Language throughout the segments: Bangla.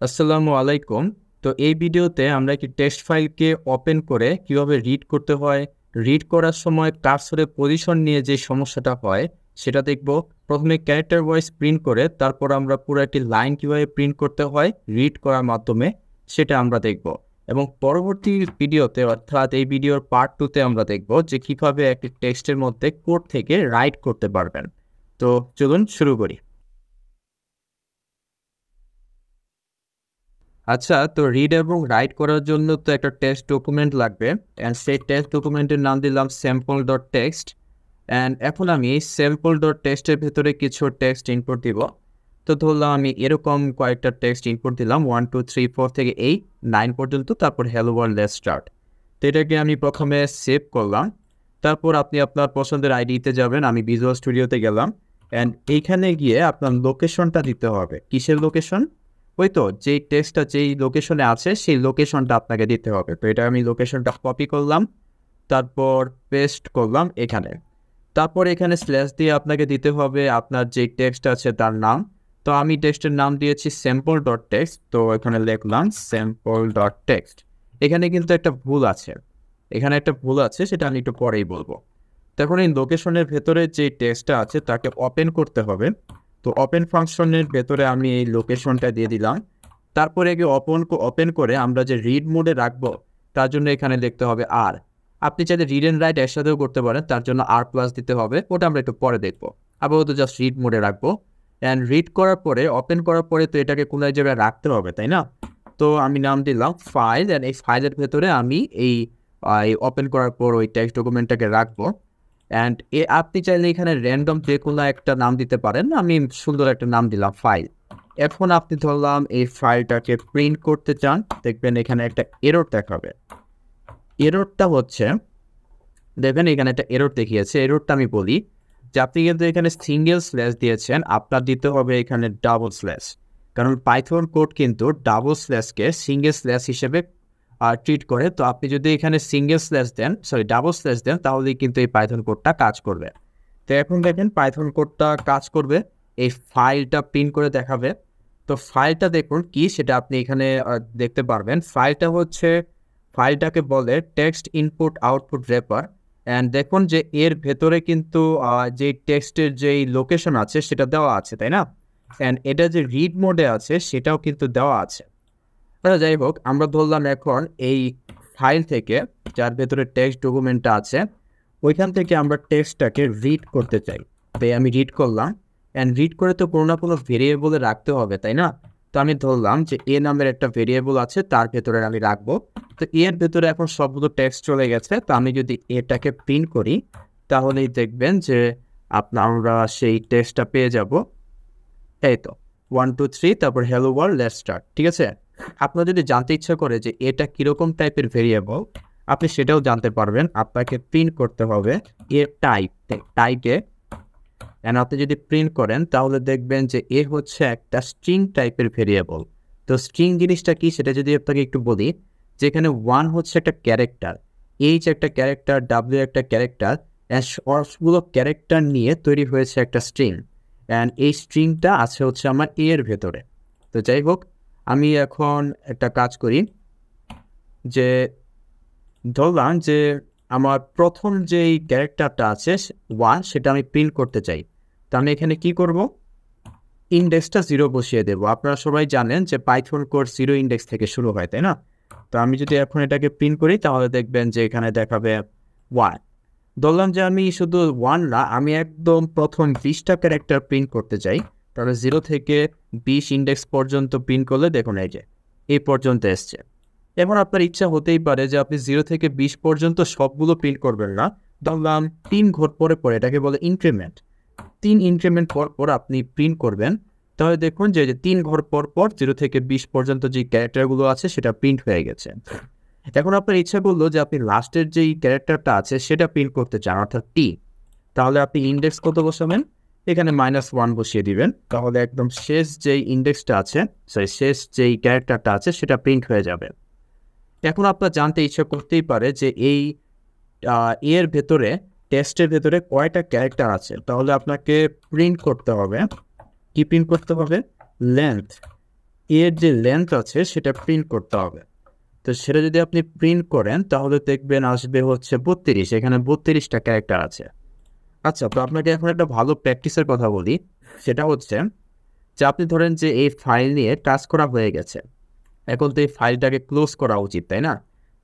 আসসালামু আলাইকুম। তো এই ভিডিওতে আমরা একটি টেক্সট ফাইলকে ওপেন করে কিভাবে রিড করতে হয়, রিড করার সময় কার্সরের পজিশন নিয়ে যে সমস্যাটা হয় সেটা দেখব। প্রথমে ক্যারেক্টার ভয়েস প্রিন্ট করে তারপর আমরা পুরো একটি লাইন কিভাবে প্রিন্ট করতে হয় রিড করার মাধ্যমে সেটা আমরা দেখব। এবং পরবর্তী ভিডিওতে অর্থাৎ এই ভিডিওর পার্ট 2 তে আমরা দেখব যে কিভাবে একটি টেক্সটের মধ্যে কোড থেকে রাইট করতে পারবেন। তো চলুন শুরু করি। আচ্ছা, তো রিড এবং রাইট করার জন্য তো একটা টেক্সট ডকুমেন্ট লাগবে, অ্যান্ড সেই টেক্সট ডকুমেন্টের নাম দিলাম স্যাম্পল ডট টেক্সট। অ্যান্ড এখন আমি স্যাম্পল ডট টেক্সটের ভেতরে কিছু টেক্সট ইনপুট দিব। তো ধরলাম আমি এরকম কয়েকটা টেক্সট ইনপুট দিলাম 1 2 3 4 থেকে 8 9 পর্যন্ত, তারপর হ্যালো ওয়ার্ল্ড লেটস স্টার্ট। তো এটাকে আমি প্রথমে সেভ করলাম। তারপর আপনি আপনার পছন্দের আইডিতে যাবেন, আমি ভিজুয়াল স্টুডিওতে গেলাম। অ্যান্ড এইখানে গিয়ে আপনার লোকেশনটা দিতে হবে। কিসের লোকেশন? ওই তো যেই টেক্সটটা যেই লোকেশনে আছে সেই লোকেশনটা আপনাকে দিতে হবে। তো এটা আমি লোকেশনটা কপি করলাম, তারপর পেস্ট করলাম এখানে। তারপর এখানে স্ল্যাশ দিয়ে আপনাকে দিতে হবে আপনার যে টেক্সট আছে তার নাম। তো আমি টেক্সটের নাম দিয়েছি স্যাম্পল ডট টেক্সট, তো এখানে লিখলাম স্যাম্পল ডট টেক্সট। এখানে কিন্তু একটা ভুল আছে, সেটা আমি একটু পরেই বলবো। তখন এই লোকেশনের ভেতরে যে টেক্সটটা আছে তাকে ওপেন করতে হবে। তো ওপেন ফাংশনের ভেতরে আমি এই লোকেশনটা দিয়ে দিলাম। তারপরে একে ওপেন করে আমরা যে রিড মোডে রাখবো তার জন্য এখানে লিখতে হবে আর। আপনি চাইলে রিড অ্যান্ড রাইট একসাথেও করতে পারেন, তার জন্য আর প্লাস দিতে হবে, ওটা আমরা একটু পরে দেখবো। আপাতত জাস্ট রিড মোডে রাখবো। অ্যান্ড রিড করার পরে ওপেন করার পরে তো এটাকে কোনো এক জায়গায় রাখতে হবে, তাই না? তো আমি নাম দিলাম ফাইল, অ্যান্ড এই ফাইলের ভেতরে আমি এই ওপেন করার পর ওই টেক্সট ডকুমেন্টটাকে রাখবো। অ্যান্ড আপনি চাইলে এখানে র্যান্ডম যে কোনো একটা নাম দিতে পারেন, আমি সুন্দর একটা নাম দিলাম ফাইল। এখন আপনি ধরলাম এই ফাইলটাকে প্রিন্ট করতে চান, দেখবেন এখানে একটা এরর দেখাবে। এররটা হচ্ছে, দেখবেন এখানে একটা এরর দেখিয়েছে। এররটা আমি বলি যে আপনি কিন্তু এখানে সিঙ্গেল স্ল্যাশ দিয়েছেন, আপনার দিতে হবে এখানে ডাবল স্ল্যাশ। কারণ পাইথন কোড কিন্তু ডাবল স্ল্যাশকে সিঙ্গেল স্ল্যাশ হিসেবে ট্রিট করে। তো আপনি যদি এখানে ডাবল স্ল্যাশ দেন তাহলেই কিন্তু এই পাইথন কোডটা কাজ করবে। তো এখন দেখেন পাইথন কোডটা কাজ করবে, এই ফাইলটা প্রিন্ট করে দেখাবে। তো ফাইলটা দেখুন কি, সেটা আপনি এখানে দেখতে পারবেন। ফাইলটাকে বলে text input output wrapper. And দেখুন যে এর ভেতরে কিন্তু যে টেক্সটের যেই লোকেশন আছে সেটা দেওয়া আছে, তাই না? অ্যান্ড এটা যে রিড মোডে আছে সেটাও কিন্তু দেওয়া আছে। যাই হোক, আমরা ধরলাম এখন এই ফাইল থেকে, যার ভেতরে টেক্সট ডকুমেন্টটা আছে, ওইখান থেকে আমরা টেক্সটটাকে রিড করতে চাই। তাই আমি রিড করলাম। অ্যান্ড রিড করে তো কোনো না কোনো ভেরিয়েবলে রাখতে হবে, তাই না? তো আমি ধরলাম যে এ নামের একটা ভেরিয়েবল আছে, তার ভেতরে আমি রাখবো। তো এর ভেতরে এখন সবগুলো টেক্সট চলে গেছে। তো আমি যদি এটাকে প্রিন্ট করি তাহলেই দেখবেন যে আমরা সেই টেক্সটটা পেয়ে যাব। এই তো 1 2 3 তারপর হ্যালো ওয়ার্ল্ড লেটস স্টার্ট, ঠিক আছে? আপনার যদি জানতে ইচ্ছা করে যে এটা কীরকম টাইপের ভেরিয়েবল, আপনি সেটাও জানতে পারবেন। আপনাকে প্রিন্ট করতে হবে এর টাইপে। অ্যান্ড আপনি যদি প্রিন্ট করেন তাহলে দেখবেন যে এ হচ্ছে একটা স্ট্রিং টাইপের ভেরিয়েবল। তো স্ট্রিং জিনিসটা কি সেটা যদি আপনাকে একটু বলি, যেখানে 1 হচ্ছে একটা ক্যারেক্টার, এইচ একটা ক্যারেক্টার, ডাব্লিউ একটা ক্যারেক্টার, অ্যান্ড সবগুলো ক্যারেক্টার নিয়ে তৈরি হয়েছে একটা স্ট্রিং। অ্যান্ড এই স্ট্রিংটা আছে হচ্ছে আমার এর ভেতরে। তো যাই হোক, আমি এখন একটা কাজ করি, যে ধরলাম যে আমার প্রথম যেই ক্যারেক্টারটা আছে 1, সেটা আমি প্রিন্ট করতে চাই। তো আমি এখানে কি করব, ইন্ডেক্সটা 0 বসিয়ে দেবো। আপনারা সবাই জানেন যে পাইথন কোড 0 ইন্ডেক্স থেকে শুরু হয়, তাই না? তো আমি যদি এখন এটাকে প্রিন্ট করি তাহলে দেখবেন যে এখানে দেখাবে 1। ধরলাম যে আমি শুধু 1 না, আমি একদম প্রথম 20টা ক্যারেক্টার প্রিন্ট করতে চাই। তাহলে 0 থেকে 20 ইন্ডেক্স পর্যন্ত প্রিন্ট করলে দেখুন এই যে এই পর্যন্ত এসছে। এখন আপনার ইচ্ছা হতেই পারে যে আপনি 0 থেকে 20 পর্যন্ত সবগুলো প্রিন্ট করবেন না। ধরলাম 3 ঘর পরে পরে, এটাকে বলে ইনক্রিমেন্ট। 3 ইনক্রিমেন্ট পর পর আপনি প্রিন্ট করবেন। তাহলে দেখুন যে 3 ঘর পর পর 0 থেকে 20 পর্যন্ত যে ক্যারেক্টারগুলো আছে সেটা প্রিন্ট হয়ে গেছে। এখন আপনার ইচ্ছা করলো যে আপনি লাস্টের যেই ক্যারেক্টারটা আছে সেটা প্রিন্ট করতে চান, অর্থাৎ টি। তাহলে আপনি ইন্ডেক্স কত বসাবেন? এখানে -1 বসিয়ে দিবেন। তাহলে একদম শেষ যেই ইন্ডেক্সটা আছে, শেষ যেই ক্যারেক্টারটা আছে সেটা প্রিন্ট হয়ে যাবে। এখন আপনার জানতে ইচ্ছা করতেই পারে যে এই এর ভেতরে, টেক্সটের ভেতরে কয়টা ক্যারেক্টার আছে। তাহলে আপনাকে প্রিন্ট করতে হবে, কি প্রিন্ট করতে হবে? লেন্থ। এর যে লেন্থ আছে সেটা প্রিন্ট করতে হবে। তো সেটা যদি আপনি প্রিন্ট করেন তাহলে দেখবেন আসবে হচ্ছে 32, এখানে 32টা ক্যারেক্টার আছে। আচ্ছা, তো আপনাকে এখন একটা ভালো প্র্যাকটিসের কথা বলি, সেটা হচ্ছে যে আপনি ধরেন যে এই ফাইল নিয়ে কাজ করা হয়ে গেছে, এখন তো এই ফাইলটাকে ক্লোজ করা উচিত, তাই না?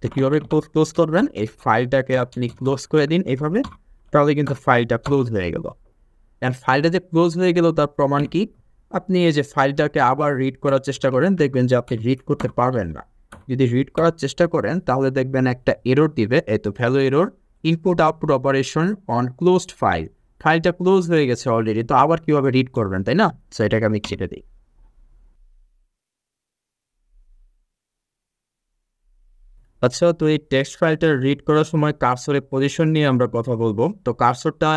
তো কীভাবে ক্লোজ করবেন, এই ফাইলটাকে আপনি ক্লোজ করে দিন এইভাবে, তাহলে কিন্তু ফাইলটা ক্লোজ হয়ে গেল। অ্যান্ড ফাইলটা যে ক্লোজ হয়ে গেল তার প্রমাণ কি? আপনি এই যে ফাইলটাকে আবার রিড করার চেষ্টা করেন, দেখবেন যে আপনি রিড করতে পারবেন না। যদি রিড করার চেষ্টা করেন তাহলে দেখবেন একটা এরর দিবে, এই তো value error, input output operation on closed file. ফাইলটা ক্লোজ হয়ে গেছে অলরেডি, তো আবার কীভাবে রিড করবেন, তাই না? সো এটাকে আমি কেটে দিই। আচ্ছা, তো এই টেক্সট ফাইলটা রিড করার সময় কার্সরের পজিশন নিয়ে আমরা কথা বলবো। তো কার্সরটা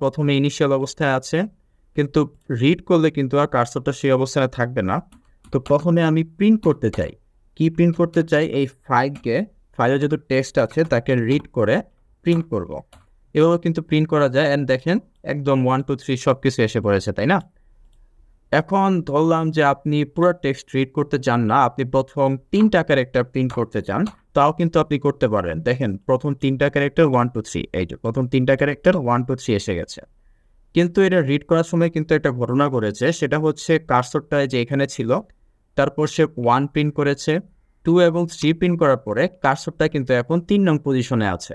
প্রথমে ইনিশিয়াল অবস্থায় আছে, কিন্তু রিড করলে কিন্তু আর কার্সরটা সেই অবস্থায় থাকবে না। তো প্রথমে আমি প্রিন্ট করতে চাই। কি প্রিন্ট করতে চাই? এই ফাইলে যত টেক্সট আছে তাকে রিড করে প্রিন্ট করব। এভাবে কিন্তু প্রিন্ট করা যায়। অ্যান্ড দেখেন একদম 1 2 3 সব কিছু এসে পড়েছে, তাই না? এখন ধরলাম যে আপনি পুরো টেক্সট রিড করতে চান না, আপনি প্রথম 3টা ক্যারেক্টার প্রিন্ট করতে চান, তাও কিন্তু আপনি করতে পারেন। দেখেন প্রথম 3টা ক্যারেক্টার 1 2 3, এই যে প্রথম 3টা ক্যারেক্টার 1 2 3 এসে গেছে। কিন্তু এটা রিড করার সময় কিন্তু একটা ঘটনা ঘটেছে, সেটা হচ্ছে কার্সরটা যে এখানে ছিল, তারপর সে 1 প্রিন্ট করেছে, 2 এবং 3 প্রিন্ট করার পরে কার্সরটা কিন্তু এখন 3 নং পজিশনে আছে।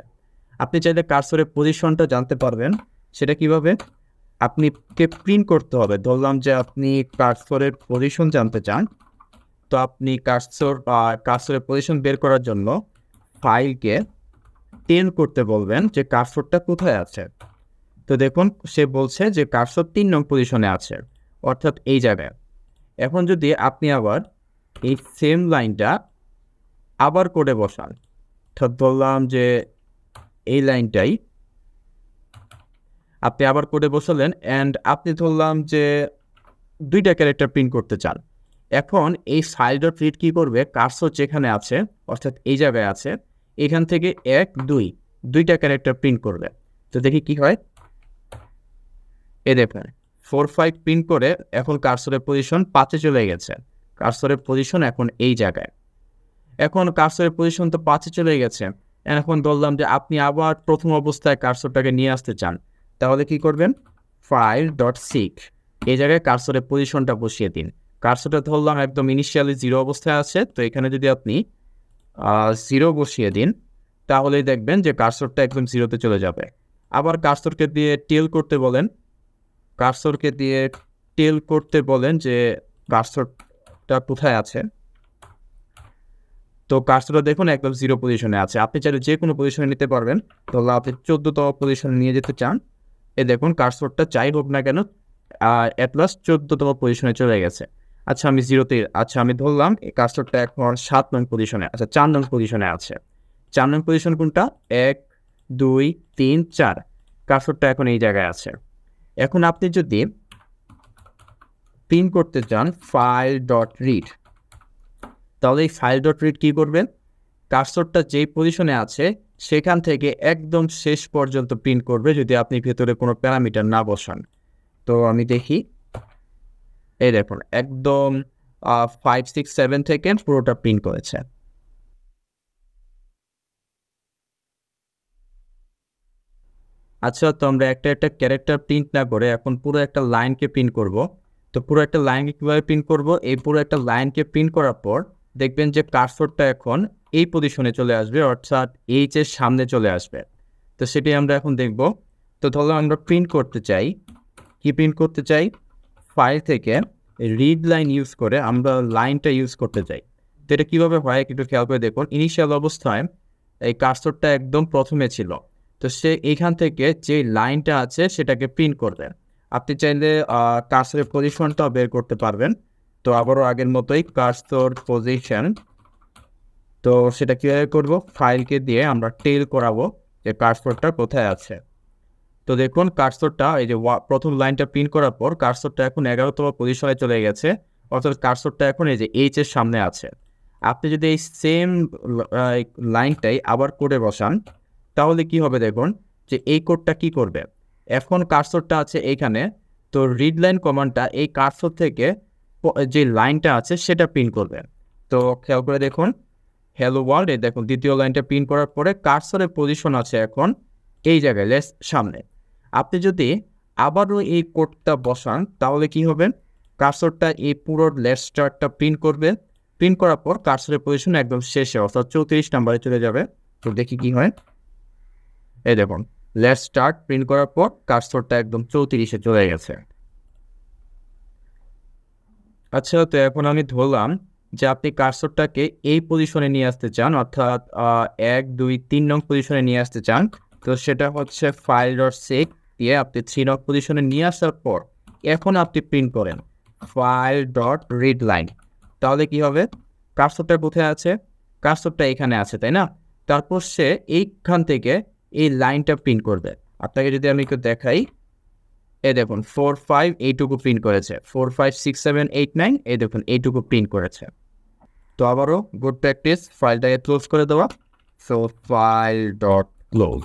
আপনি চাইলে কার্সরের পজিশনটা জানতে পারবেন, সেটা কিভাবে? আপনি প্রিন্ট করতে হবে। ধরলাম যে আপনি কার্সরের পজিশন জানতে চান, তো আপনি কার্সরের পজিশন বের করার জন্য ফাইলকে টেল করতে বলবেন যে কার্সরটা কোথায় আছে। তো দেখুন সে বলছে যে কার্সর 3 নং পজিশনে আছে, অর্থাৎ এই জায়গায়। এখন যদি আপনি আবার এই সেম লাইনটা আবার কোডে বসান, অর্থাৎ ধরলাম যে এই লাইনটাই আপনি আবার কোডে বসালেন, অ্যান্ড আপনি ধরলাম যে 2টা ক্যারেক্টার প্রিন্ট করতে চান। এখন এই ফাইল ডট রিড কী করবে? কার্সর যেখানে আছে, অর্থাৎ এই জায়গায় আছে, এখান থেকে 1 2 2টা ক্যারেক্টার প্রিন্ট করবে। তো দেখি কি হয়। দেখুন 4 5 প্রিন্ট করে এখন কার্সরের পজিশন 5-এ চলে গেছে। কার্সরের পজিশন এখন এই জায়গায়। এখন কার্সরের পজিশন তো 5-এ চলে গেছে। এখন বললাম যে আপনি আবার প্রথম অবস্থায় কার্সরটাকে নিয়ে আসতে চান, তাহলে কি করবেন? ফাইল ডট সিক, এই জায়গায় কার্সরের পজিশনটা বসিয়ে দিন। কার্সরটা ধরলাম একদম ইনিশিয়ালি 0 অবস্থায় আছে, তো এখানে যদি আপনি 0 বসিয়ে দিন তাহলেই দেখবেন যে কার্সরটা একদম 0-তে চলে যাবে। আবার কার্সরকে দিয়ে টেল করতে বলেন, যে কার্সরটা কোথায় আছে। তো কার্সরটা দেখুন একদম 0 পজিশনে আছে। আপনি চাইলে যে কোনো পজিশনে নিতে পারবেন। ধরুন আপনি 14তম পজিশনে নিয়ে যেতে চান, দেখুন কার্সরটা যাই হোক না কেন অ্যাট লাস্ট 14তম পজিশনে চলে গেছে। আচ্ছা আমি 0-তে, আচ্ছা আমি ধরলাম এই কার্সরটা এখন 7 নং পজিশনে, আচ্ছা 4 নং পজিশনে আছে। 4 নং পজিশন কোনটা? 1 2 3 4, কার্সরটা এখন এই জায়গায় আছে। এখন আপনি যদি প্রিন্ট করতে চান ফাইল ডট রিড, তাহলে এই ফাইল ডট রিড কী করবেন? কার্সরটা যেই পজিশনে আছে সেখান থেকে একদম শেষ পর্যন্ত প্রিন্ট করবে, যদি আপনি ভেতরে কোনো প্যারামিটার না বসান। তো আমি দেখি, এই দেখুন একদম 5 6 7 থেকে পুরোটা প্রিন্ট করেছে। আচ্ছা, তো আমরা একটা একটা ক্যারেক্টার প্রিন্ট না করে এখন পুরো একটা লাইনকে প্রিন্ট করব। তো পুরো একটা লাইনকে কীভাবে প্রিন্ট করব? এই পুরো একটা লাইনকে প্রিন্ট করার পর দেখবেন যে কার্সরটা এখন এই পজিশনে চলে আসবে, অর্থাৎ এইচের সামনে চলে আসবে। তো সেটি আমরা এখন দেখব। তো ধরো আমরা প্রিন্ট করতে চাই, কি প্রিন্ট করতে চাই? ফাইল থেকে রিড লাইন ইউজ করে আমরা লাইনটা ইউজ করতে চাই। তো এটা কীভাবে হয় একটু খেয়াল করে দেখুন। ইনিশিয়াল অবস্থায় এই কার্সরটা একদম প্রথমে ছিল, তো সে এইখান থেকে যে লাইনটা আছে সেটাকে প্রিন্ট করবে। আপনি চাইলে কার্সরের পজিশনটাও বের করতে পারবেন। তো আবারও আগের মতোই কার্সর পজিশন, তো সেটা কীভাবে করব? ফাইলকে দিয়ে আমরা টেল করাবো যে কার্সরটা কোথায় আছে। তো দেখুন কার্সরটা এই যে প্রথম লাইনটা প্রিন্ট করার পর কার্সরটা এখন 11তম পজিশনে চলে গেছে, অর্থাৎ কার্সরটা এখন এই যে এইচের সামনে আছে। আপনি যদি এই সেম লাইনটাই আবার কোডে বসান তাহলে কি হবে? দেখুন যে এই কোডটা কি করবে। এখন কার্সরটা আছে এইখানে, তো রিড লাইন কমান্ডটা এই কার্সর থেকে যে লাইনটা আছে সেটা প্রিন্ট করবে। তো খেয়াল করে দেখুন, হ্যালো ওয়ার্ল্ড, এই দেখুন দ্বিতীয় লাইনটা প্রিন্ট করার পরে কার্সরের পজিশন আছে এখন এই জায়গায় লেস সামনে। আপনি যদি আবারও এই কোডটা বসান তাহলে কি হবে, কার্সরটা এই পুরো লেস স্টারটা প্রিন্ট করবে। প্রিন্ট করার পর কার্সরের পজিশন একদম শেষে অর্থাৎ 34 নাম্বারে চলে যাবে। তো দেখি কি হয়, এই দেখুন লেটস স্টার্ট প্রিন্ট করার পর কার্সরটা একদম 34-এ চলে গেছে। আচ্ছা, তো এখন আমি ধরলাম যে আপনি কার্সরটাকে এই পজিশনে নিয়ে আসতে চান, অর্থাৎ 1, 2, 3 নং পজিশনে নিয়ে আসতে চান। তো সেটা হচ্ছে ফাইল ডট সেভ দিয়ে আপনি 3 নং পজিশনে নিয়ে আসার পর এখন আপনি প্রিন্ট করেন ফাইল ডট রিড লাইন। তাহলে কি হবে, কার্সরটা কোথায় আছে, কার্সরটা এখানে আছে তাই না। তারপর সে এইখান থেকে এই লাইনটা প্রিন্ট করবে। আপনাকে যদি আমি একটু দেখাই, এই দেখুন 4, 5 এইটুকু প্রিন্ট করেছে, 4, 5, 6, 7, 8, 9 এই দেখুন এইটুকু প্রিন্ট করেছে। তো আবারও গুড প্র্যাকটিস, ফাইলটাকে ক্লোজ করে দেওয়া। So file dot close.